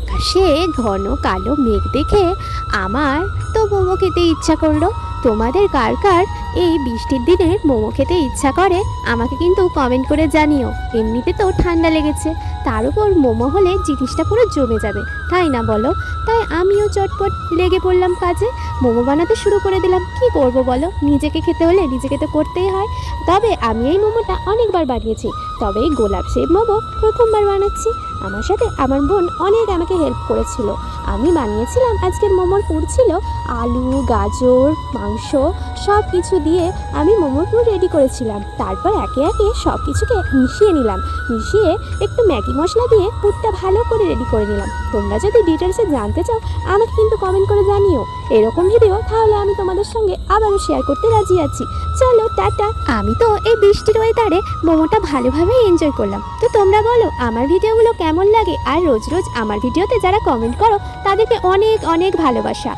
আকাশে ঘন কালো মেঘ দেখে আমার তো মোমো খেতে ইচ্ছা করলো। তোমাদের কার কার এই বৃষ্টির দিনে মোমো খেতে ইচ্ছা করে আমাকে কিন্তু কমেন্ট করে জানিও। এমনিতে তো ঠান্ডা লেগেছে, তার উপর মোমো হলে জিনিসটা পুরো জমে যাবে, তাই না বলো? তাই আমিও চটপট লেগে পড়লাম কাজে, মোমো বানাতে শুরু করে দিলাম। কি করব বলো, নিজেকে খেতে হলে নিজেকে তো করতেই হয়। তবে আমি এই মোমোটা অনেকবার বানিয়েছি, তবে এই গোলাপ শেপ মোমো প্রথমবার বানাচ্ছি। আমার সাথে আমার বোন অনেক আমাকে হেল্প করেছিল। আমি বানিয়েছিলাম, আজকের মোমোর পুর ছিল আলু, গাজর, মাংস সব কিছু দিয়ে আমি মোমোর পুর রেডি করেছিলাম। তারপর একে একে সব কিছুকে মিশিয়ে নিলাম, মিশিয়ে একটু ম্যাগি মশলা দিয়ে পুরটা ভালো করে রেডি করে নিলাম। তোমরা যদি ডিটেলসে জানতে চাও আমাকে কিন্তু কমেন্ট করে জানিও এরকম ভিডিও, তাহলে আমি তোমাদের সঙ্গে আবারও শেয়ার করতে রাজি আছি। চলো টাটা। আমি তো এই বৃষ্টির ওয়েদারে মোমোটা ভালোভাবেই এনজয় করলাম। তো তোমরা বলো আমার ভিডিওগুলো কেমন লাগে, আর রোজ রোজ আমার ভিডিওতে যারা কমেন্ট করো তাদেরকে অনেক অনেক ভালোবাসা।